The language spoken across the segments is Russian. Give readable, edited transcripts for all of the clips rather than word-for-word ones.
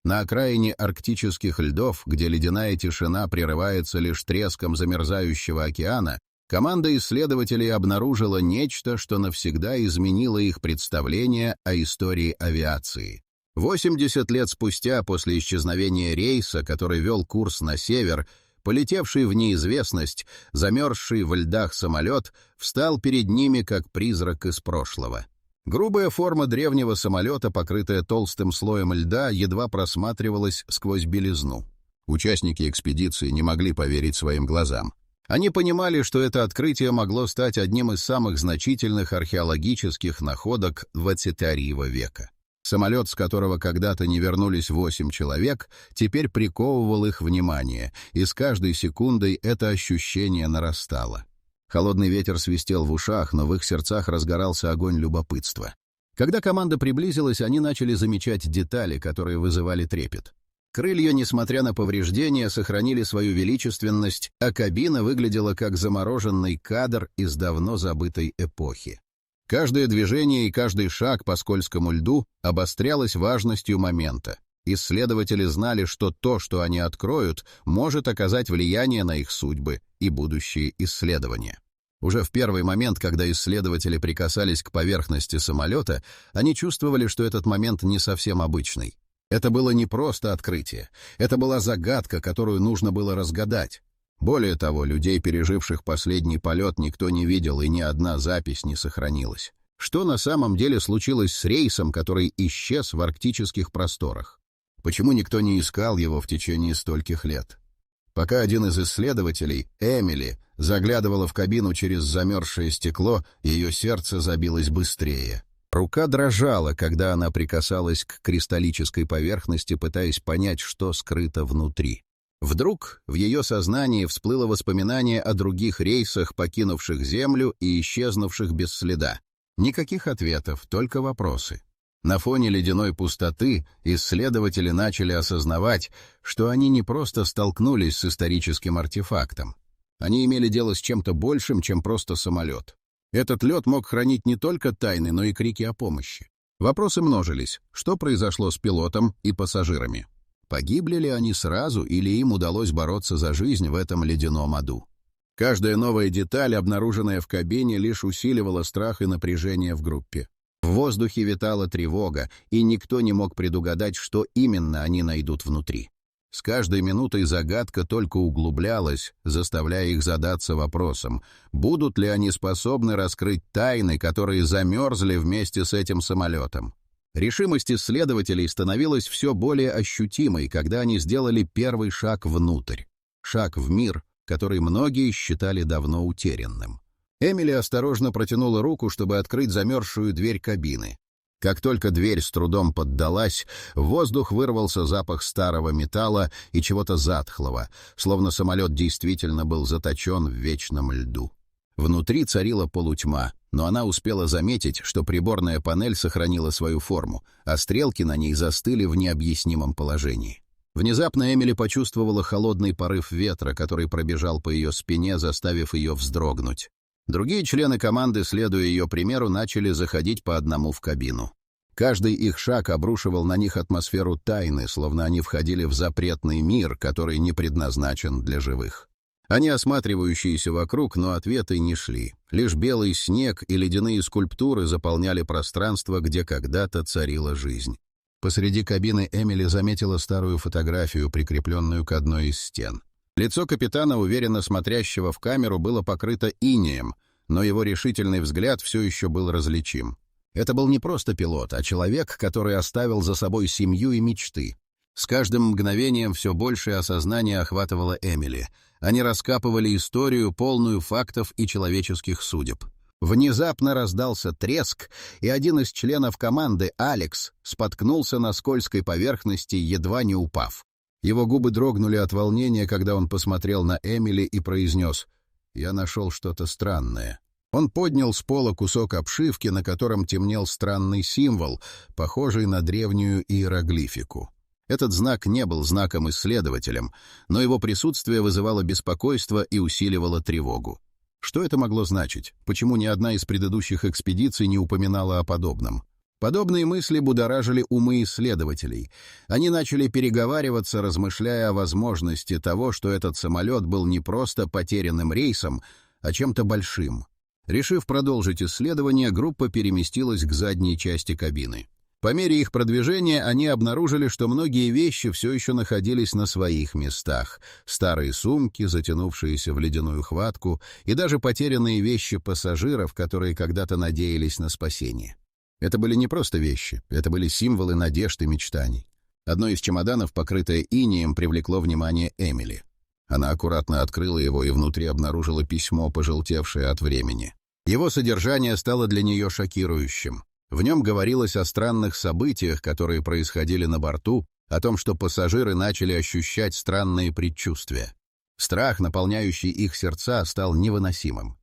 На окраине арктических льдов, где ледяная тишина прерывается лишь треском замерзающего океана, команда исследователей обнаружила нечто, что навсегда изменило их представление о истории авиации. 80 лет спустя, после исчезновения рейса, который вел курс на север, полетевший в неизвестность, замерзший в льдах самолет, встал перед ними как призрак из прошлого. Грубая форма древнего самолета, покрытая толстым слоем льда, едва просматривалась сквозь белизну. Участники экспедиции не могли поверить своим глазам. Они понимали, что это открытие могло стать одним из самых значительных археологических находок XX века. Самолет, с которого когда-то не вернулись 8 человек, теперь приковывал их внимание, и с каждой секундой это ощущение нарастало. Холодный ветер свистел в ушах, но в их сердцах разгорался огонь любопытства. Когда команда приблизилась, они начали замечать детали, которые вызывали трепет. Крылья, несмотря на повреждения, сохранили свою величественность, а кабина выглядела как замороженный кадр из давно забытой эпохи. Каждое движение и каждый шаг по скользкому льду обострялось важностью момента. Исследователи знали, что то, что они откроют, может оказать влияние на их судьбы и будущие исследования. Уже в первый момент, когда исследователи прикасались к поверхности самолета, они чувствовали, что этот момент не совсем обычный. Это было не просто открытие, это была загадка, которую нужно было разгадать. Более того, людей, переживших последний полет, никто не видел, и ни одна запись не сохранилась. Что на самом деле случилось с рейсом, который исчез в арктических просторах? Почему никто не искал его в течение стольких лет? Пока один из исследователей, Эмили, заглядывала в кабину через замерзшее стекло, ее сердце забилось быстрее. Рука дрожала, когда она прикасалась к кристаллической поверхности, пытаясь понять, что скрыто внутри. Вдруг в ее сознании всплыло воспоминание о других рейсах, покинувших Землю и исчезнувших без следа. Никаких ответов, только вопросы. На фоне ледяной пустоты исследователи начали осознавать, что они не просто столкнулись с историческим артефактом. Они имели дело с чем-то большим, чем просто самолет. Этот лед мог хранить не только тайны, но и крики о помощи. Вопросы множились. Что произошло с пилотом и пассажирами? Погибли ли они сразу, или им удалось бороться за жизнь в этом ледяном аду? Каждая новая деталь, обнаруженная в кабине, лишь усиливала страх и напряжение в группе. В воздухе витала тревога, и никто не мог предугадать, что именно они найдут внутри. С каждой минутой загадка только углублялась, заставляя их задаться вопросом, будут ли они способны раскрыть тайны, которые замерзли вместе с этим самолетом. Решимость исследователей становилась все более ощутимой, когда они сделали первый шаг внутрь. Шаг в мир, который многие считали давно утерянным. Эмили осторожно протянула руку, чтобы открыть замерзшую дверь кабины. Как только дверь с трудом поддалась, в воздух вырвался запах старого металла и чего-то затхлого, словно самолет действительно был заточен в вечном льду. Внутри царила полутьма, но она успела заметить, что приборная панель сохранила свою форму, а стрелки на ней застыли в необъяснимом положении. Внезапно Эмили почувствовала холодный порыв ветра, который пробежал по ее спине, заставив ее вздрогнуть. Другие члены команды, следуя ее примеру, начали заходить по одному в кабину. Каждый их шаг обрушивал на них атмосферу тайны, словно они входили в запретный мир, который не предназначен для живых. Они осматривающиеся вокруг, но ответы не шли. Лишь белый снег и ледяные скульптуры заполняли пространство, где когда-то царила жизнь. Посреди кабины Эмили заметила старую фотографию, прикрепленную к одной из стен. Лицо капитана, уверенно смотрящего в камеру, было покрыто инеем, но его решительный взгляд все еще был различим. Это был не просто пилот, а человек, который оставил за собой семью и мечты. С каждым мгновением все большее осознание охватывало Эмили. Они раскапывали историю, полную фактов и человеческих судеб. Внезапно раздался треск, и один из членов команды, Алекс, споткнулся на скользкой поверхности, едва не упав. Его губы дрогнули от волнения, когда он посмотрел на Эмили и произнес: «Я нашел что-то странное». Он поднял с пола кусок обшивки, на котором темнел странный символ, похожий на древнюю иероглифику. Этот знак не был знаком исследователям, но его присутствие вызывало беспокойство и усиливало тревогу. Что это могло значить? Почему ни одна из предыдущих экспедиций не упоминала о подобном? Подобные мысли будоражили умы исследователей. Они начали переговариваться, размышляя о возможности того, что этот самолет был не просто потерянным рейсом, а чем-то большим. Решив продолжить исследование, группа переместилась к задней части кабины. По мере их продвижения они обнаружили, что многие вещи все еще находились на своих местах. Старые сумки, затянувшиеся в ледяную хватку, и даже потерянные вещи пассажиров, которые когда-то надеялись на спасение. Это были не просто вещи, это были символы надежд и мечтаний. Одно из чемоданов, покрытое инеем, привлекло внимание Эмили. Она аккуратно открыла его и внутри обнаружила письмо, пожелтевшее от времени. Его содержание стало для нее шокирующим. В нем говорилось о странных событиях, которые происходили на борту, о том, что пассажиры начали ощущать странные предчувствия. Страх, наполняющий их сердца, стал невыносимым.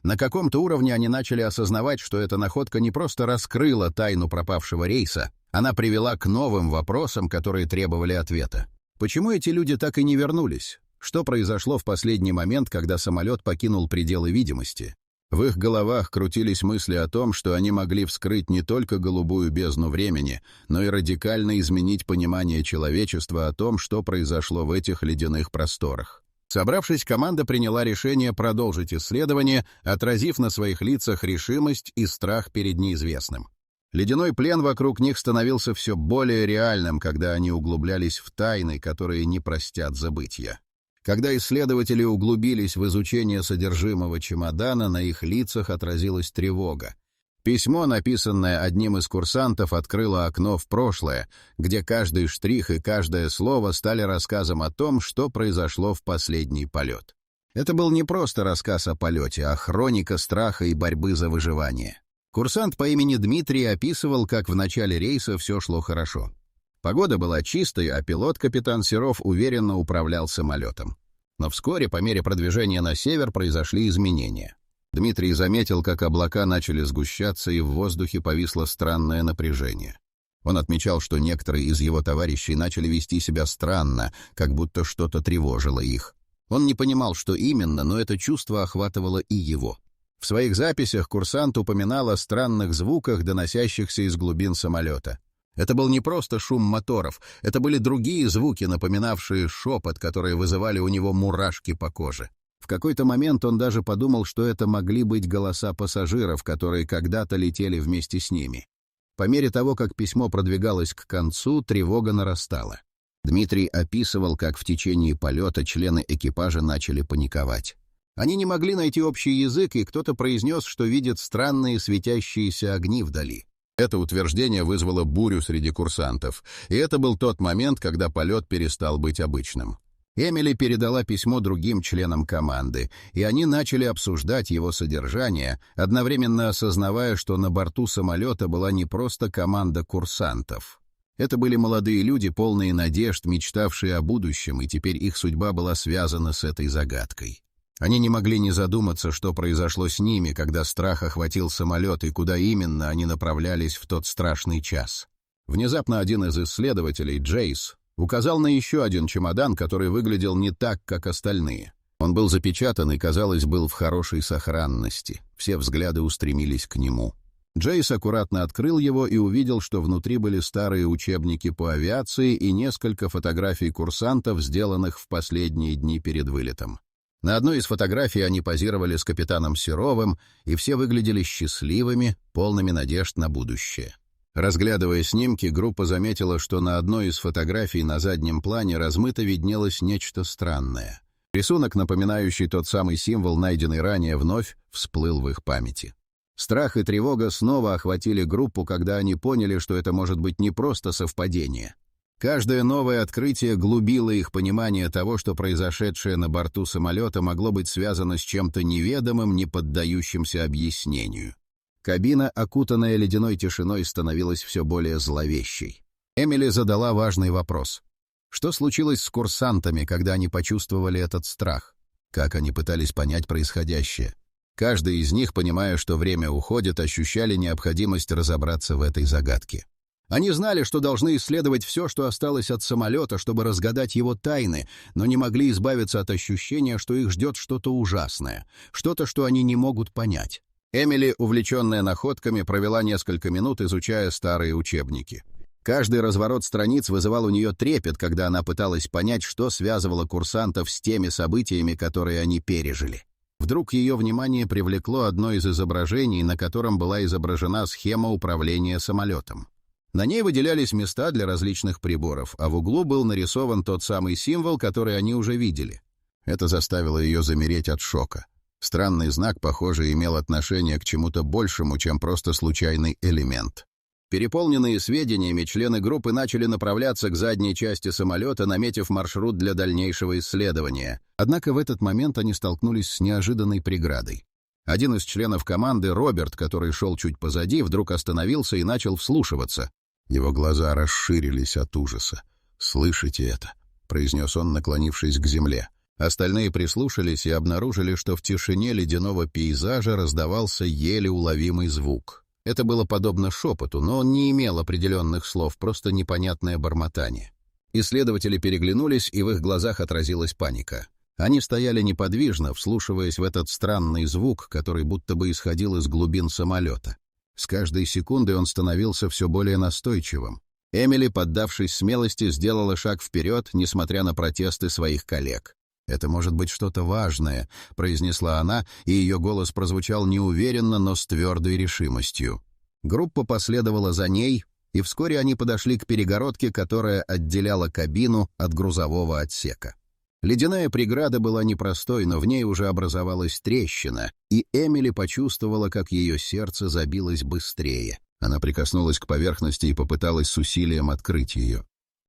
На каком-то уровне они начали осознавать, что эта находка не просто раскрыла тайну пропавшего рейса, она привела к новым вопросам, которые требовали ответа. Почему эти люди так и не вернулись? Что произошло в последний момент, когда самолет покинул пределы видимости? В их головах крутились мысли о том, что они могли вскрыть не только голубую бездну времени, но и радикально изменить понимание человечества о том, что произошло в этих ледяных просторах. Собравшись, команда приняла решение продолжить исследование, отразив на своих лицах решимость и страх перед неизвестным. Ледяной плен вокруг них становился все более реальным, когда они углублялись в тайны, которые не простят забытья. Когда исследователи углубились в изучение содержимого чемодана, на их лицах отразилась тревога. Письмо, написанное одним из курсантов, открыло окно в прошлое, где каждый штрих и каждое слово стали рассказом о том, что произошло в последний полет. Это был не просто рассказ о полете, а хроника страха и борьбы за выживание. Курсант по имени Дмитрий описывал, как в начале рейса все шло хорошо. Погода была чистой, а пилот, капитан Серов, уверенно управлял самолетом. Но вскоре, по мере продвижения на север, произошли изменения. Дмитрий заметил, как облака начали сгущаться, и в воздухе повисло странное напряжение. Он отмечал, что некоторые из его товарищей начали вести себя странно, как будто что-то тревожило их. Он не понимал, что именно, но это чувство охватывало и его. В своих записях курсант упоминал о странных звуках, доносящихся из глубин самолета. Это был не просто шум моторов, это были другие звуки, напоминавшие шепот, которые вызывали у него мурашки по коже. В какой-то момент он даже подумал, что это могли быть голоса пассажиров, которые когда-то летели вместе с ними. По мере того, как письмо продвигалось к концу, тревога нарастала. Дмитрий описывал, как в течение полета члены экипажа начали паниковать. Они не могли найти общий язык, и кто-то произнес, что видит странные светящиеся огни вдали. Это утверждение вызвало бурю среди курсантов, и это был тот момент, когда полет перестал быть обычным. Эмили передала письмо другим членам команды, и они начали обсуждать его содержание, одновременно осознавая, что на борту самолета была не просто команда курсантов. Это были молодые люди, полные надежд, мечтавшие о будущем, и теперь их судьба была связана с этой загадкой. Они не могли не задуматься, что произошло с ними, когда страх охватил самолет и куда именно они направлялись в тот страшный час. Внезапно один из исследователей, Джейс, указал на еще один чемодан, который выглядел не так, как остальные. Он был запечатан и, казалось, был в хорошей сохранности. Все взгляды устремились к нему. Джейс аккуратно открыл его и увидел, что внутри были старые учебники по авиации и несколько фотографий курсантов, сделанных в последние дни перед вылетом. На одной из фотографий они позировали с капитаном Серовым, и все выглядели счастливыми, полными надежд на будущее. Разглядывая снимки, группа заметила, что на одной из фотографий на заднем плане размыто виднелось нечто странное. Рисунок, напоминающий тот самый символ, найденный ранее, вновь всплыл в их памяти. Страх и тревога снова охватили группу, когда они поняли, что это может быть не просто совпадение. Каждое новое открытие глубило их понимание того, что произошедшее на борту самолета могло быть связано с чем-то неведомым, не поддающимся объяснению. Кабина, окутанная ледяной тишиной, становилась все более зловещей. Эмили задала важный вопрос. Что случилось с курсантами, когда они почувствовали этот страх? Как они пытались понять происходящее? Каждый из них, понимая, что время уходит, ощущали необходимость разобраться в этой загадке. Они знали, что должны исследовать все, что осталось от самолета, чтобы разгадать его тайны, но не могли избавиться от ощущения, что их ждет что-то ужасное, что-то, что они не могут понять. Эмили, увлеченная находками, провела несколько минут, изучая старые учебники. Каждый разворот страниц вызывал у нее трепет, когда она пыталась понять, что связывало курсантов с теми событиями, которые они пережили. Вдруг ее внимание привлекло одно из изображений, на котором была изображена схема управления самолетом. На ней выделялись места для различных приборов, а в углу был нарисован тот самый символ, который они уже видели. Это заставило ее замереть от шока. Странный знак, похоже, имел отношение к чему-то большему, чем просто случайный элемент. Переполненные сведениями, члены группы начали направляться к задней части самолета, наметив маршрут для дальнейшего исследования. Однако в этот момент они столкнулись с неожиданной преградой. Один из членов команды, Роберт, который шел чуть позади, вдруг остановился и начал вслушиваться. Его глаза расширились от ужаса. «Слышите это?» — произнес он, наклонившись к земле. Остальные прислушались и обнаружили, что в тишине ледяного пейзажа раздавался еле уловимый звук. Это было подобно шепоту, но он не имел определенных слов, просто непонятное бормотание. Исследователи переглянулись, и в их глазах отразилась паника. Они стояли неподвижно, вслушиваясь в этот странный звук, который будто бы исходил из глубин самолета. С каждой секундой он становился все более настойчивым. Эмили, поддавшись смелости, сделала шаг вперед, несмотря на протесты своих коллег. «Это может быть что-то важное», — произнесла она, и ее голос прозвучал неуверенно, но с твердой решимостью. Группа последовала за ней, и вскоре они подошли к перегородке, которая отделяла кабину от грузового отсека. Ледяная преграда была непростой, но в ней уже образовалась трещина, и Эмили почувствовала, как ее сердце забилось быстрее. Она прикоснулась к поверхности и попыталась с усилием открыть ее.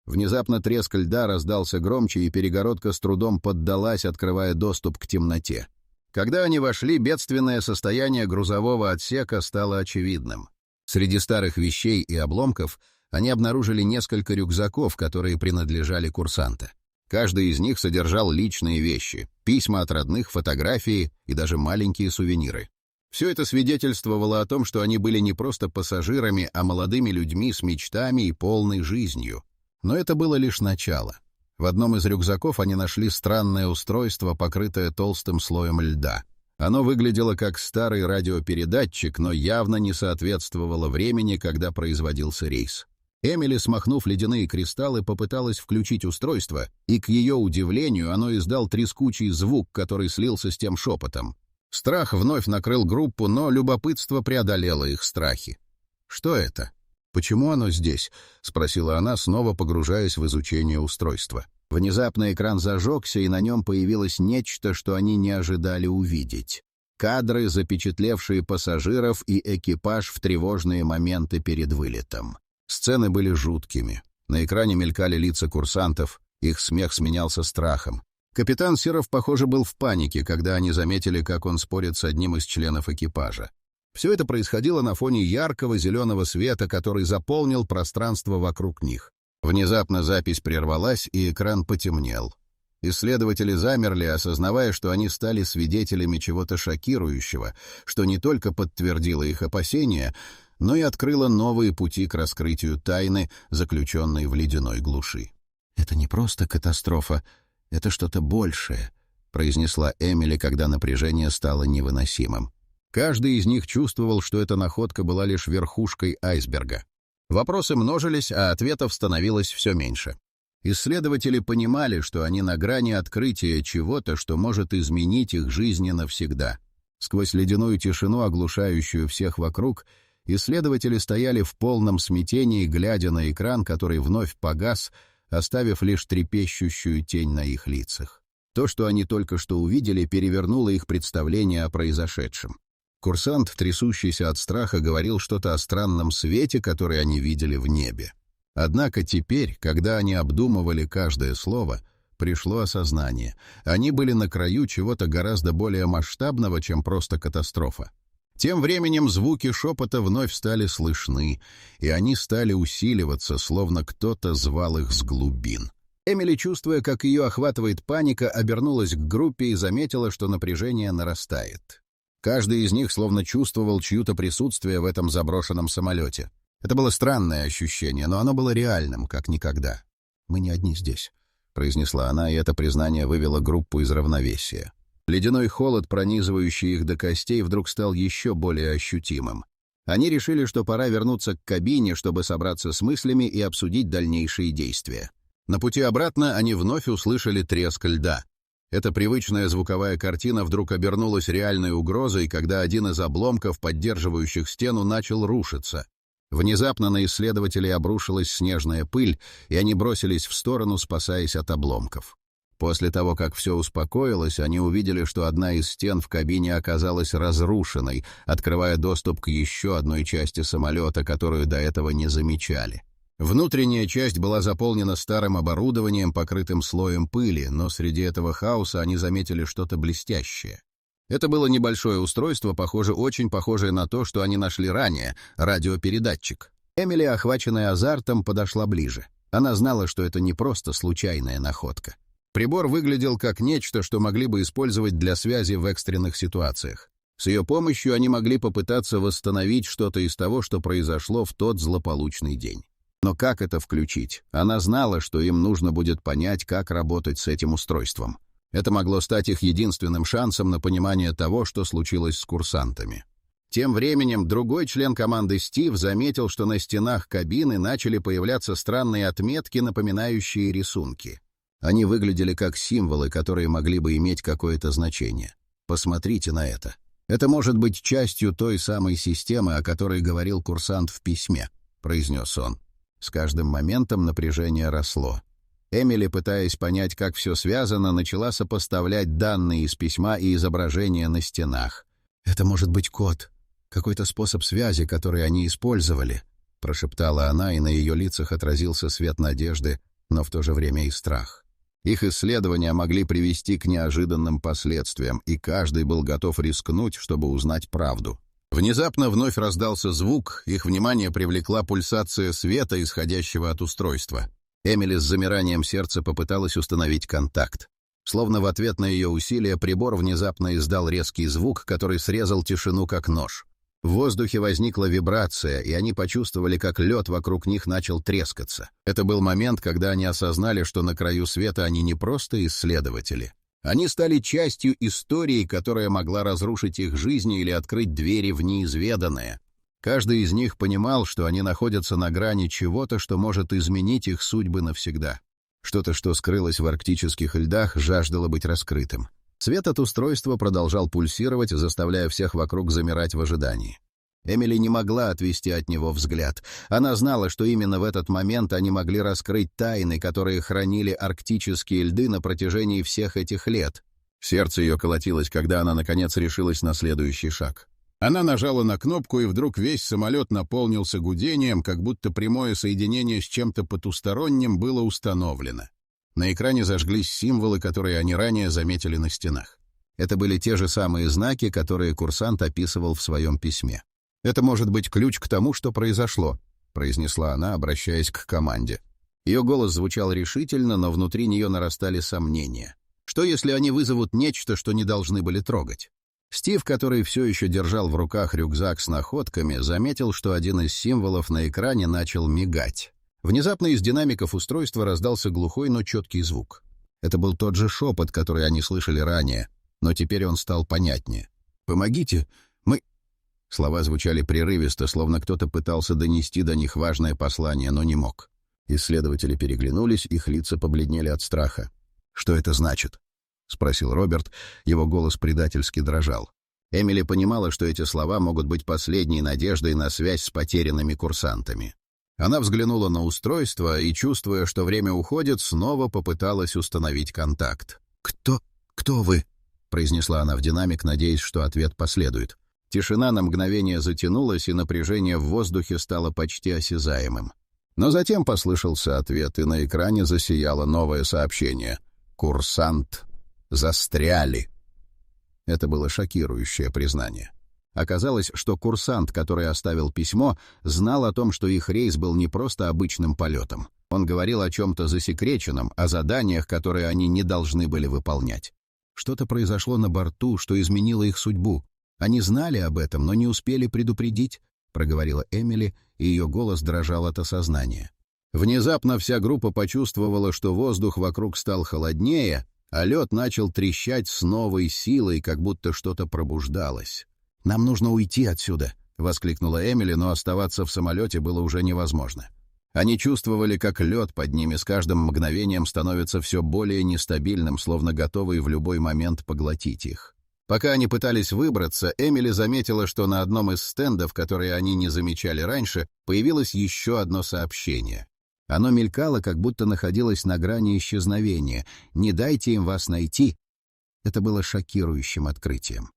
Внезапно треск льда раздался громче, и перегородка с трудом поддалась, открывая доступ к темноте. Когда они вошли, бедственное состояние грузового отсека стало очевидным. Среди старых вещей и обломков они обнаружили несколько рюкзаков, которые принадлежали курсанту. Каждый из них содержал личные вещи, письма от родных, фотографии и даже маленькие сувениры. Все это свидетельствовало о том, что они были не просто пассажирами, а молодыми людьми с мечтами и полной жизнью. Но это было лишь начало. В одном из рюкзаков они нашли странное устройство, покрытое толстым слоем льда. Оно выглядело как старый радиопередатчик, но явно не соответствовало времени, когда производился рейс. Эмили, смахнув ледяные кристаллы, попыталась включить устройство, и, к ее удивлению, оно издал трескучий звук, который слился с тем шепотом. Страх вновь накрыл группу, но любопытство преодолело их страхи. «Что это? Почему оно здесь?» — спросила она, снова погружаясь в изучение устройства. Внезапно экран зажегся, и на нем появилось нечто, что они не ожидали увидеть. Кадры, запечатлевшие пассажиров и экипаж в тревожные моменты перед вылетом. Сцены были жуткими. На экране мелькали лица курсантов, их смех сменялся страхом. Капитан Серов, похоже, был в панике, когда они заметили, как он спорит с одним из членов экипажа. Все это происходило на фоне яркого зеленого света, который заполнил пространство вокруг них. Внезапно запись прервалась, и экран потемнел. Исследователи замерли, осознавая, что они стали свидетелями чего-то шокирующего, что не только подтвердило их опасения, но и открыло новые пути к раскрытию тайны, заключенной в ледяной глуши. «Это не просто катастрофа, это что-то большее», — произнесла Эмили, когда напряжение стало невыносимым. Каждый из них чувствовал, что эта находка была лишь верхушкой айсберга. Вопросы множились, а ответов становилось все меньше. Исследователи понимали, что они на грани открытия чего-то, что может изменить их жизни навсегда. Сквозь ледяную тишину, оглушающую всех вокруг, исследователи стояли в полном смятении, глядя на экран, который вновь погас, оставив лишь трепещущую тень на их лицах. То, что они только что увидели, перевернуло их представление о произошедшем. Курсант, трясущийся от страха, говорил что-то о странном свете, который они видели в небе. Однако теперь, когда они обдумывали каждое слово, пришло осознание. Они были на краю чего-то гораздо более масштабного, чем просто катастрофа. Тем временем звуки шепота вновь стали слышны, и они стали усиливаться, словно кто-то звал их с глубин. Эмили, чувствуя, как ее охватывает паника, обернулась к группе и заметила, что напряжение нарастает. Каждый из них словно чувствовал чье-то присутствие в этом заброшенном самолете. Это было странное ощущение, но оно было реальным, как никогда. «Мы не одни здесь», — произнесла она, и это признание вывело группу из равновесия. Ледяной холод, пронизывающий их до костей, вдруг стал еще более ощутимым. Они решили, что пора вернуться к кабине, чтобы собраться с мыслями и обсудить дальнейшие действия. На пути обратно они вновь услышали треск льда. Эта привычная звуковая картина вдруг обернулась реальной угрозой, когда один из обломков, поддерживающих стену, начал рушиться. Внезапно на исследователей обрушилась снежная пыль, и они бросились в сторону, спасаясь от обломков. После того, как все успокоилось, они увидели, что одна из стен в кабине оказалась разрушенной, открывая доступ к еще одной части самолета, которую до этого не замечали. Внутренняя часть была заполнена старым оборудованием, покрытым слоем пыли, но среди этого хаоса они заметили что-то блестящее. Это было небольшое устройство, очень похожее на то, что они нашли ранее — радиопередатчик. Эмили, охваченная азартом, подошла ближе. Она знала, что это не просто случайная находка. Прибор выглядел как нечто, что могли бы использовать для связи в экстренных ситуациях. С ее помощью они могли попытаться восстановить что-то из того, что произошло в тот злополучный день. Но как это включить? Она знала, что им нужно будет понять, как работать с этим устройством. Это могло стать их единственным шансом на понимание того, что случилось с курсантами. Тем временем другой член команды Стив заметил, что на стенах кабины начали появляться странные отметки, напоминающие рисунки. Они выглядели как символы, которые могли бы иметь какое-то значение. Посмотрите на это. Это может быть частью той самой системы, о которой говорил курсант в письме, произнес он. С каждым моментом напряжение росло. Эмили, пытаясь понять, как все связано, начала сопоставлять данные из письма и изображения на стенах. «Это может быть код, какой-то способ связи, который они использовали», прошептала она, и на ее лицах отразился свет надежды, но в то же время и страх. Их исследования могли привести к неожиданным последствиям, и каждый был готов рискнуть, чтобы узнать правду. Внезапно вновь раздался звук, их внимание привлекла пульсация света, исходящего от устройства. Эмили с замиранием сердца попыталась установить контакт. Словно в ответ на ее усилия прибор внезапно издал резкий звук, который срезал тишину как нож. В воздухе возникла вибрация, и они почувствовали, как лед вокруг них начал трескаться. Это был момент, когда они осознали, что на краю света они не просто исследователи. Они стали частью истории, которая могла разрушить их жизни или открыть двери в неизведанное. Каждый из них понимал, что они находятся на грани чего-то, что может изменить их судьбы навсегда. Что-то, что скрылось в арктических льдах, жаждало быть раскрытым. Свет от устройства продолжал пульсировать, заставляя всех вокруг замирать в ожидании. Эмили не могла отвести от него взгляд. Она знала, что именно в этот момент они могли раскрыть тайны, которые хранили арктические льды на протяжении всех этих лет. Сердце ее колотилось, когда она, наконец, решилась на следующий шаг. Она нажала на кнопку, и вдруг весь самолет наполнился гудением, как будто прямое соединение с чем-то потусторонним было установлено. На экране зажглись символы, которые они ранее заметили на стенах. Это были те же самые знаки, которые курсант описывал в своем письме. «Это может быть ключ к тому, что произошло», — произнесла она, обращаясь к команде. Ее голос звучал решительно, но внутри нее нарастали сомнения. Что, если они вызовут нечто, что не должны были трогать? Стив, который все еще держал в руках рюкзак с находками, заметил, что один из символов на экране начал мигать. Внезапно из динамиков устройства раздался глухой, но четкий звук. Это был тот же шепот, который они слышали ранее, но теперь он стал понятнее. «Помогите! Мы...» Слова звучали прерывисто, словно кто-то пытался донести до них важное послание, но не мог. Исследователи переглянулись, их лица побледнели от страха. «Что это значит?» — спросил Роберт, его голос предательски дрожал. Эмили понимала, что эти слова могут быть последней надеждой на связь с потерянными курсантами. Она взглянула на устройство и, чувствуя, что время уходит, снова попыталась установить контакт. «Кто вы?» — произнесла она в динамик, надеясь, что ответ последует. Тишина на мгновение затянулась, и напряжение в воздухе стало почти осязаемым. Но затем послышался ответ, и на экране засияло новое сообщение. «Курсант застряли». Это было шокирующее признание. Оказалось, что курсант, который оставил письмо, знал о том, что их рейс был не просто обычным полетом. Он говорил о чем-то засекреченном, о заданиях, которые они не должны были выполнять. Что-то произошло на борту, что изменило их судьбу. Они знали об этом, но не успели предупредить, проговорила Эмили, и ее голос дрожал от осознания. Внезапно вся группа почувствовала, что воздух вокруг стал холоднее, а лед начал трещать с новой силой, как будто что-то пробуждалось. «Нам нужно уйти отсюда!» — воскликнула Эмили, но оставаться в самолете было уже невозможно. Они чувствовали, как лед под ними с каждым мгновением становится все более нестабильным, словно готовый в любой момент поглотить их. Пока они пытались выбраться, Эмили заметила, что на одном из стендов, которые они не замечали раньше, появилось еще одно сообщение. Оно мелькало, как будто находилось на грани исчезновения. «Не дайте им вас найти!» Это было шокирующим открытием.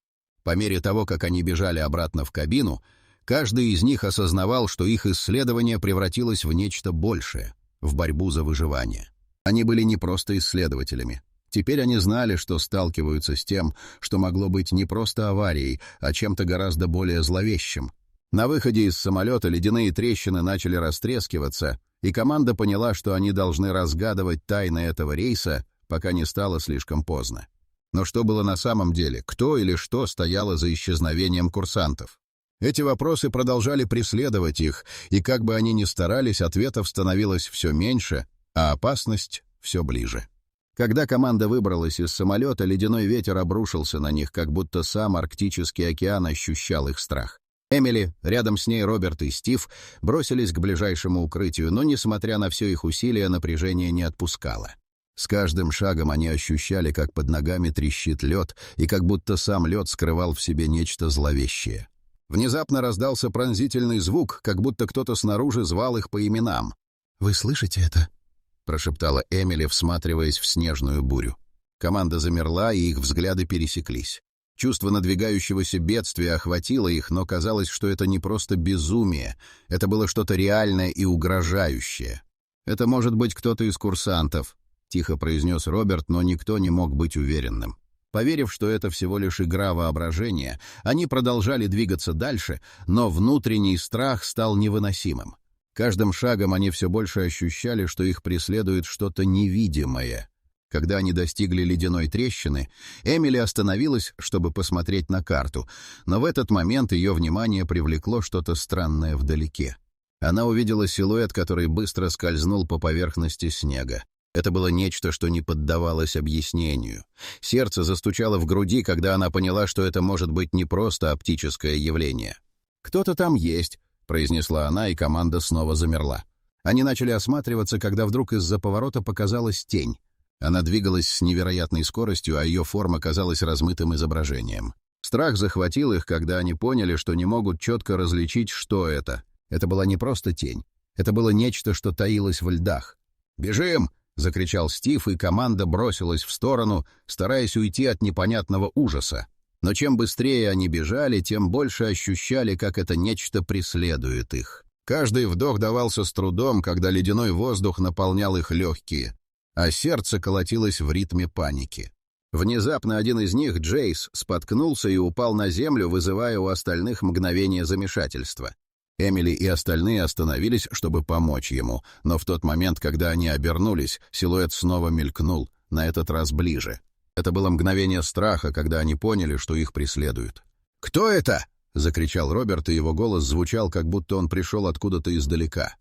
По мере того, как они бежали обратно в кабину, каждый из них осознавал, что их исследование превратилось в нечто большее, в борьбу за выживание. Они были не просто исследователями. Теперь они знали, что сталкиваются с тем, что могло быть не просто аварией, а чем-то гораздо более зловещим. На выходе из самолета ледяные трещины начали растрескиваться, и команда поняла, что они должны разгадывать тайны этого рейса, пока не стало слишком поздно. Но что было на самом деле? Кто или что стояло за исчезновением курсантов? Эти вопросы продолжали преследовать их, и как бы они ни старались, ответов становилось все меньше, а опасность все ближе. Когда команда выбралась из самолета, ледяной ветер обрушился на них, как будто сам Арктический океан ощущал их страх. Эмили, рядом с ней Роберт и Стив, бросились к ближайшему укрытию, но, несмотря на все их усилия, напряжение не отпускало. С каждым шагом они ощущали, как под ногами трещит лед, и как будто сам лед скрывал в себе нечто зловещее. Внезапно раздался пронзительный звук, как будто кто-то снаружи звал их по именам. «Вы слышите это?» — прошептала Эмили, всматриваясь в снежную бурю. Команда замерла, и их взгляды пересеклись. Чувство надвигающегося бедствия охватило их, но казалось, что это не просто безумие, это было что-то реальное и угрожающее. «Это может быть кто-то из курсантов», — тихо произнес Роберт, но никто не мог быть уверенным. Поверив, что это всего лишь игра воображения, они продолжали двигаться дальше, но внутренний страх стал невыносимым. Каждым шагом они все больше ощущали, что их преследует что-то невидимое. Когда они достигли ледяной трещины, Эмили остановилась, чтобы посмотреть на карту, но в этот момент ее внимание привлекло что-то странное вдалеке. Она увидела силуэт, который быстро скользнул по поверхности снега. Это было нечто, что не поддавалось объяснению. Сердце застучало в груди, когда она поняла, что это может быть не просто оптическое явление. «Кто-то там есть», — произнесла она, и команда снова замерла. Они начали осматриваться, когда вдруг из-за поворота показалась тень. Она двигалась с невероятной скоростью, а ее форма казалась размытым изображением. Страх захватил их, когда они поняли, что не могут четко различить, что это. Это была не просто тень. Это было нечто, что таилось в льдах. «Бежим!» — закричал Стив, и команда бросилась в сторону, стараясь уйти от непонятного ужаса. Но чем быстрее они бежали, тем больше ощущали, как это нечто преследует их. Каждый вдох давался с трудом, когда ледяной воздух наполнял их легкие, а сердце колотилось в ритме паники. Внезапно один из них, Джейс, споткнулся и упал на землю, вызывая у остальных мгновение замешательства. Эмили и остальные остановились, чтобы помочь ему, но в тот момент, когда они обернулись, силуэт снова мелькнул, на этот раз ближе. Это было мгновение страха, когда они поняли, что их преследуют. «Кто это?» — закричал Роберт, и его голос звучал, как будто он пришел откуда-то издалека.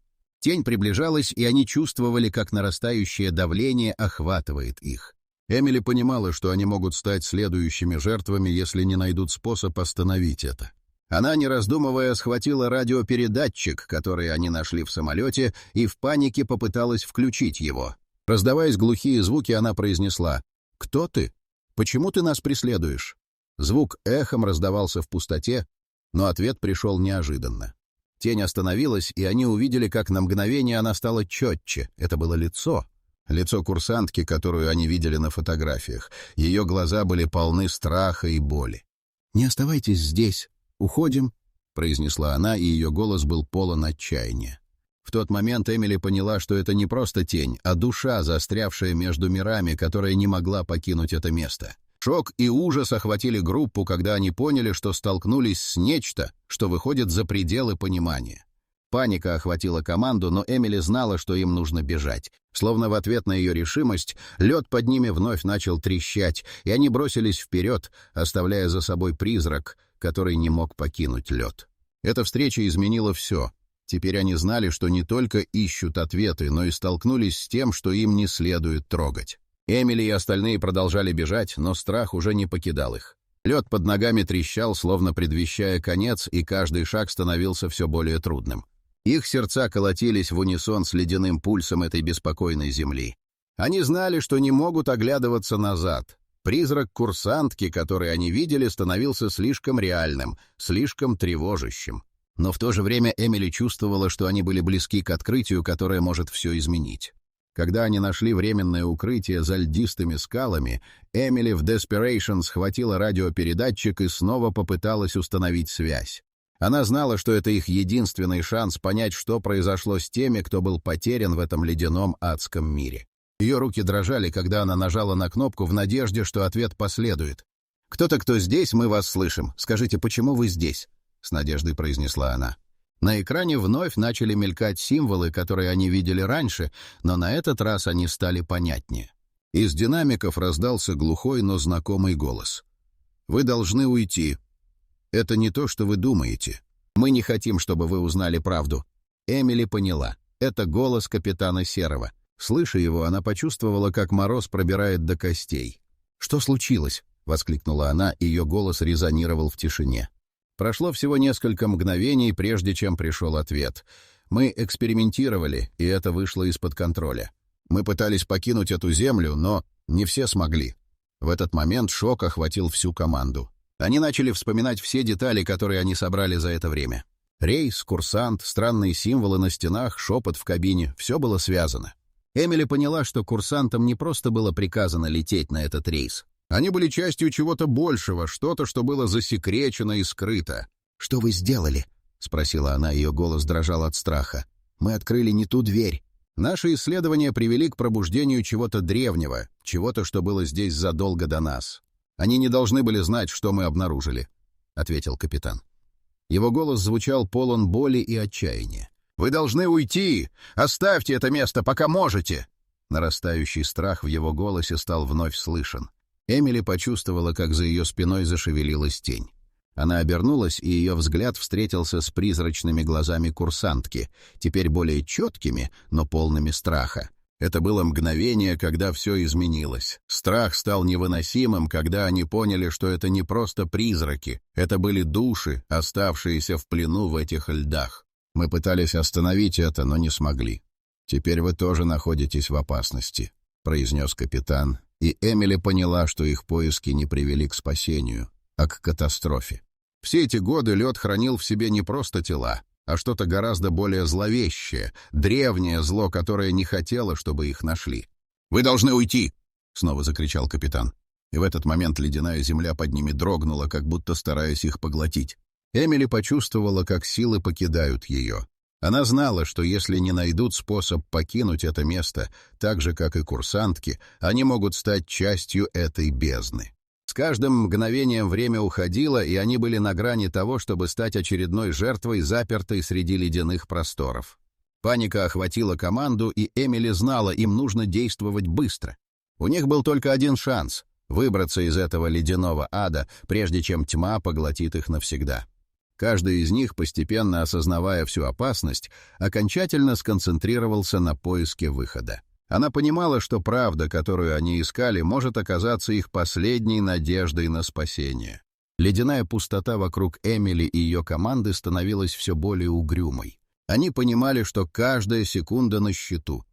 Тень приближалась, и они чувствовали, как нарастающее давление охватывает их. Эмили понимала, что они могут стать следующими жертвами, если не найдут способ остановить это. Она, не раздумывая, схватила радиопередатчик, который они нашли в самолете, и в панике попыталась включить его. Раздаваясь глухие звуки, она произнесла: «Кто ты? Почему ты нас преследуешь?» Звук эхом раздавался в пустоте, но ответ пришел неожиданно. Тень остановилась, и они увидели, как на мгновение она стала четче. Это было лицо. Лицо курсантки, которую они видели на фотографиях. Ее глаза были полны страха и боли. «Не оставайтесь здесь. Уходим», — произнесла она, и ее голос был полон отчаяния. В тот момент Эмили поняла, что это не просто тень, а душа, застрявшая между мирами, которая не могла покинуть это место. Шок и ужас охватили группу, когда они поняли, что столкнулись с нечто, что выходит за пределы понимания. Паника охватила команду, но Эмили знала, что им нужно бежать. Словно в ответ на ее решимость, лед под ними вновь начал трещать, и они бросились вперед, оставляя за собой призрак, который не мог покинуть лед. Эта встреча изменила все. Теперь они знали, что не только ищут ответы, но и столкнулись с тем, что им не следует трогать. Эмили и остальные продолжали бежать, но страх уже не покидал их. Лед под ногами трещал, словно предвещая конец, и каждый шаг становился все более трудным. Их сердца колотились в унисон с ледяным пульсом этой беспокойной земли. Они знали, что не могут оглядываться назад. Призрак курсантки, который они видели, становился слишком реальным, слишком тревожащим. Но в то же время Эмили чувствовала, что они были близки к открытию, которое может все изменить. Когда они нашли временное укрытие за льдистыми скалами, Эмили в desperation схватила радиопередатчик и снова попыталась установить связь. Она знала, что это их единственный шанс понять, что произошло с теми, кто был потерян в этом ледяном адском мире. Ее руки дрожали, когда она нажала на кнопку в надежде, что ответ последует. «Кто-то, кто здесь, мы вас слышим. Скажите, почему вы здесь?» — с надеждой произнесла она. На экране вновь начали мелькать символы, которые они видели раньше, но на этот раз они стали понятнее. Из динамиков раздался глухой, но знакомый голос. «Вы должны уйти. Это не то, что вы думаете. Мы не хотим, чтобы вы узнали правду». Эмили поняла. Это голос капитана Серого. Слыша его, она почувствовала, как мороз пробирает до костей. «Что случилось?» — воскликнула она, и ее голос резонировал в тишине. Прошло всего несколько мгновений, прежде чем пришел ответ. Мы экспериментировали, и это вышло из-под контроля. Мы пытались покинуть эту землю, но не все смогли. В этот момент шок охватил всю команду. Они начали вспоминать все детали, которые они собрали за это время. Рейс, курсант, странные символы на стенах, шепот в кабине — все было связано. Эмили поняла, что курсантам не просто было приказано лететь на этот рейс. Они были частью чего-то большего, что-то, что было засекречено и скрыто. «Что вы сделали?» — спросила она, ее голос дрожал от страха. «Мы открыли не ту дверь. Наши исследования привели к пробуждению чего-то древнего, чего-то, что было здесь задолго до нас. Они не должны были знать, что мы обнаружили», — ответил капитан. Его голос звучал полон боли и отчаяния. «Вы должны уйти! Оставьте это место, пока можете!» Нарастающий страх в его голосе стал вновь слышен. Эмили почувствовала, как за ее спиной зашевелилась тень. Она обернулась, и ее взгляд встретился с призрачными глазами курсантки, теперь более четкими, но полными страха. Это было мгновение, когда все изменилось. Страх стал невыносимым, когда они поняли, что это не просто призраки, это были души, оставшиеся в плену в этих льдах. Мы пытались остановить это, но не смогли. «Теперь вы тоже находитесь в опасности», — произнес капитан, и Эмили поняла, что их поиски не привели к спасению, а к катастрофе. Все эти годы лед хранил в себе не просто тела, а что-то гораздо более зловещее, древнее зло, которое не хотело, чтобы их нашли. «Вы должны уйти!» — снова закричал капитан. И в этот момент ледяная земля под ними дрогнула, как будто стараясь их поглотить. Эмили почувствовала, как силы покидают ее. Она знала, что если не найдут способ покинуть это место, так же, как и курсантки, они могут стать частью этой бездны. С каждым мгновением время уходило, и они были на грани того, чтобы стать очередной жертвой, запертой среди ледяных просторов. Паника охватила команду, и Эмили знала, им нужно действовать быстро. У них был только один шанс — выбраться из этого ледяного ада, прежде чем тьма поглотит их навсегда. Каждый из них, постепенно осознавая всю опасность, окончательно сконцентрировался на поиске выхода. Она понимала, что правда, которую они искали, может оказаться их последней надеждой на спасение. Ледяная пустота вокруг Эмили и ее команды становилась все более угрюмой. Они понимали, что каждая секунда на счету.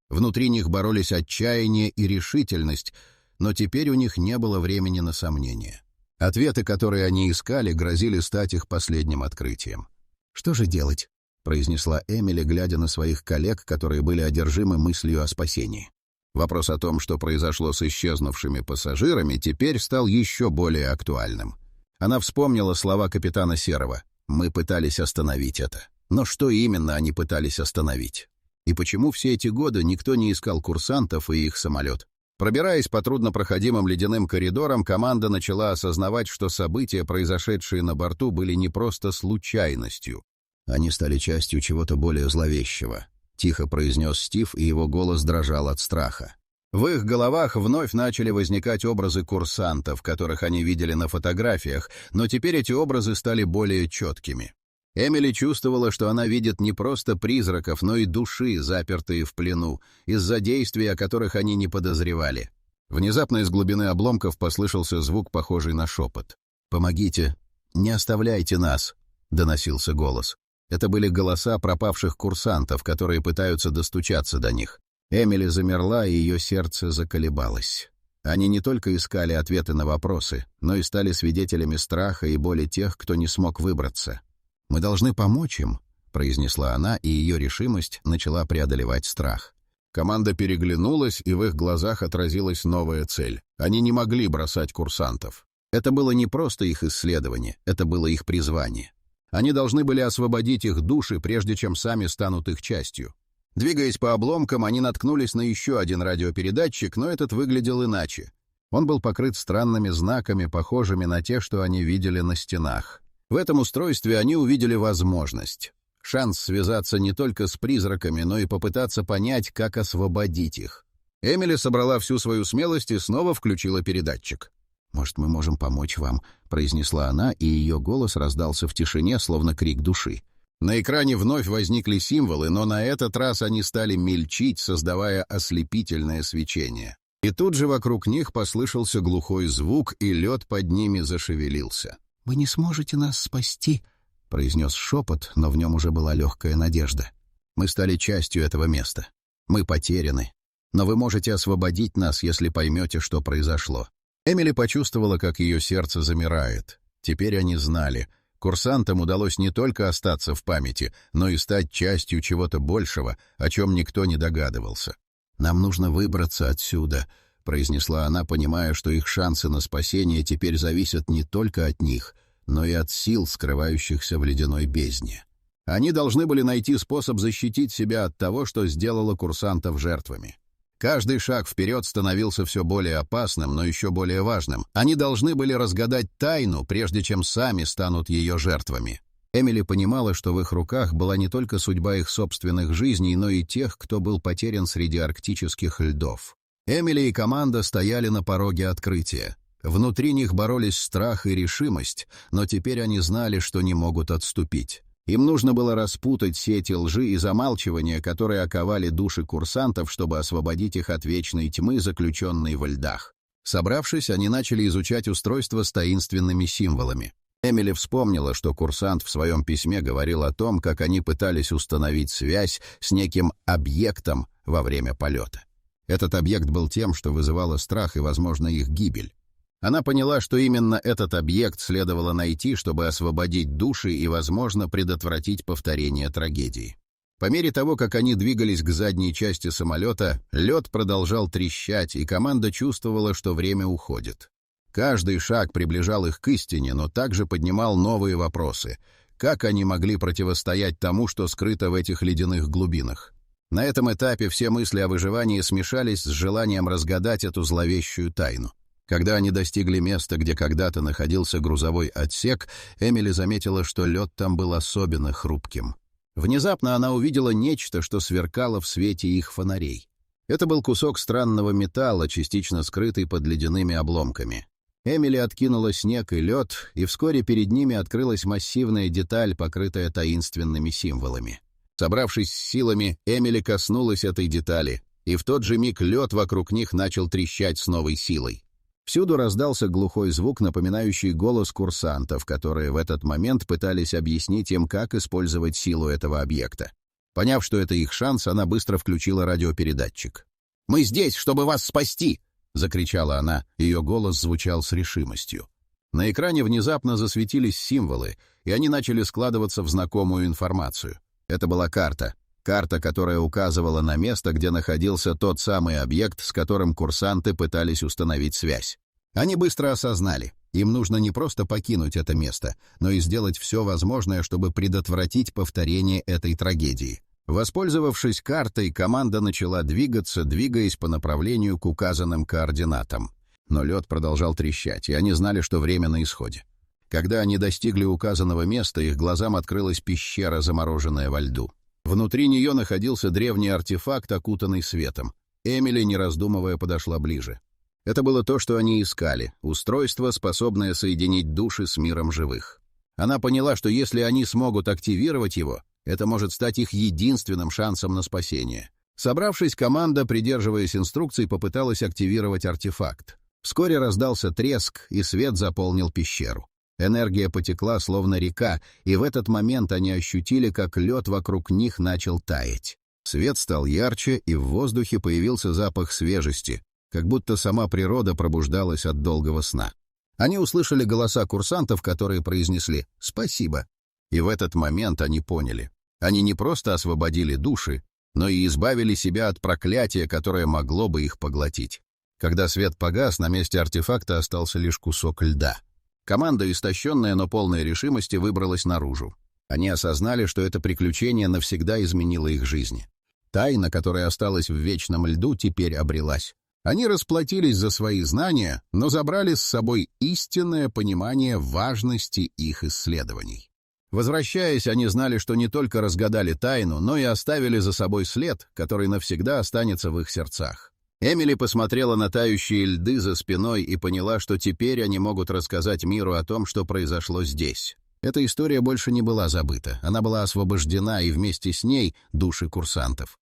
Внутри них боролись отчаяние и решительность, но теперь у них не было времени на сомнения. Ответы, которые они искали, грозили стать их последним открытием. «Что же делать?» — произнесла Эмили, глядя на своих коллег, которые были одержимы мыслью о спасении. Вопрос о том, что произошло с исчезнувшими пассажирами, теперь стал еще более актуальным. Она вспомнила слова капитана Серого. «Мы пытались остановить это». Но что именно они пытались остановить? И почему все эти годы никто не искал курсантов и их самолет? Пробираясь по труднопроходимым ледяным коридорам, команда начала осознавать, что события, произошедшие на борту, были не просто случайностью. Они стали частью чего-то более зловещего, — тихо произнес Стив, и его голос дрожал от страха. В их головах вновь начали возникать образы курсантов, которых они видели на фотографиях, но теперь эти образы стали более четкими. Эмили чувствовала, что она видит не просто призраков, но и души, запертые в плену, из-за действий, о которых они не подозревали. Внезапно из глубины обломков послышался звук, похожий на шепот. «Помогите! Не оставляйте нас!» — доносился голос. Это были голоса пропавших курсантов, которые пытаются достучаться до них. Эмили замерла, и ее сердце заколебалось. Они не только искали ответы на вопросы, но и стали свидетелями страха и боли тех, кто не смог выбраться. «Мы должны помочь им», — произнесла она, и ее решимость начала преодолевать страх. Команда переглянулась, и в их глазах отразилась новая цель. Они не могли бросать курсантов. Это было не просто их исследование, это было их призвание. Они должны были освободить их души, прежде чем сами станут их частью. Двигаясь по обломкам, они наткнулись на еще один радиопередатчик, но этот выглядел иначе. Он был покрыт странными знаками, похожими на те, что они видели на стенах. В этом устройстве они увидели возможность. Шанс связаться не только с призраками, но и попытаться понять, как освободить их. Эмили собрала всю свою смелость и снова включила передатчик. «Может, мы можем помочь вам», — произнесла она, и ее голос раздался в тишине, словно крик души. На экране вновь возникли символы, но на этот раз они стали мельчить, создавая ослепительное свечение. И тут же вокруг них послышался глухой звук, и лед под ними зашевелился. «Вы не сможете нас спасти», — произнес шепот, но в нем уже была легкая надежда. «Мы стали частью этого места. Мы потеряны. Но вы можете освободить нас, если поймете, что произошло». Эмили почувствовала, как ее сердце замирает. Теперь они знали. Курсантам удалось не только остаться в памяти, но и стать частью чего-то большего, о чем никто не догадывался. «Нам нужно выбраться отсюда», — произнесла она, понимая, что их шансы на спасение теперь зависят не только от них, но и от сил, скрывающихся в ледяной бездне. Они должны были найти способ защитить себя от того, что сделало курсантов жертвами. Каждый шаг вперед становился все более опасным, но еще более важным. Они должны были разгадать тайну, прежде чем сами станут ее жертвами. Эмили понимала, что в их руках была не только судьба их собственных жизней, но и тех, кто был потерян среди арктических льдов. Эмили и команда стояли на пороге открытия. Внутри них боролись страх и решимость, но теперь они знали, что не могут отступить. Им нужно было распутать сети лжи и замалчивания, которые оковали души курсантов, чтобы освободить их от вечной тьмы, заключенной во льдах. Собравшись, они начали изучать устройство с таинственными символами. Эмили вспомнила, что курсант в своем письме говорил о том, как они пытались установить связь с неким объектом во время полета. Этот объект был тем, что вызывало страх и, возможно, их гибель. Она поняла, что именно этот объект следовало найти, чтобы освободить души и, возможно, предотвратить повторение трагедии. По мере того, как они двигались к задней части самолета, лед продолжал трещать, и команда чувствовала, что время уходит. Каждый шаг приближал их к истине, но также поднимал новые вопросы. Как они могли противостоять тому, что скрыто в этих ледяных глубинах? На этом этапе все мысли о выживании смешались с желанием разгадать эту зловещую тайну. Когда они достигли места, где когда-то находился грузовой отсек, Эмили заметила, что лед там был особенно хрупким. Внезапно она увидела нечто, что сверкало в свете их фонарей. Это был кусок странного металла, частично скрытый под ледяными обломками. Эмили откинула снег и лед, и вскоре перед ними открылась массивная деталь, покрытая таинственными символами. Собравшись с силами, Эмили коснулась этой детали, и в тот же миг лед вокруг них начал трещать с новой силой. Всюду раздался глухой звук, напоминающий голос курсантов, которые в этот момент пытались объяснить им, как использовать силу этого объекта. Поняв, что это их шанс, она быстро включила радиопередатчик. «Мы здесь, чтобы вас спасти!» — закричала она, ее голос звучал с решимостью. На экране внезапно засветились символы, и они начали складываться в знакомую информацию. Это была карта. Карта, которая указывала на место, где находился тот самый объект, с которым курсанты пытались установить связь. Они быстро осознали, им нужно не просто покинуть это место, но и сделать все возможное, чтобы предотвратить повторение этой трагедии. Воспользовавшись картой, команда начала двигаться, двигаясь по направлению к указанным координатам. Но лед продолжал трещать, и они знали, что время на исходе. Когда они достигли указанного места, их глазам открылась пещера, замороженная во льду. Внутри нее находился древний артефакт, окутанный светом. Эмили, не раздумывая, подошла ближе. Это было то, что они искали — устройство, способное соединить души с миром живых. Она поняла, что если они смогут активировать его, это может стать их единственным шансом на спасение. Собравшись, команда, придерживаясь инструкций, попыталась активировать артефакт. Вскоре раздался треск, и свет заполнил пещеру. Энергия потекла, словно река, и в этот момент они ощутили, как лед вокруг них начал таять. Свет стал ярче, и в воздухе появился запах свежести, как будто сама природа пробуждалась от долгого сна. Они услышали голоса курсантов, которые произнесли «спасибо». И в этот момент они поняли. Они не просто освободили души, но и избавили себя от проклятия, которое могло бы их поглотить. Когда свет погас, на месте артефакта остался лишь кусок льда. Команда, истощенная, но полная решимости, выбралась наружу. Они осознали, что это приключение навсегда изменило их жизни. Тайна, которая осталась в вечном льду, теперь обрелась. Они расплатились за свои знания, но забрали с собой истинное понимание важности их исследований. Возвращаясь, они знали, что не только разгадали тайну, но и оставили за собой след, который навсегда останется в их сердцах. Эмили посмотрела на тающие льды за спиной и поняла, что теперь они могут рассказать миру о том, что произошло здесь. Эта история больше не была забыта, она была освобождена, и вместе с ней души курсантов.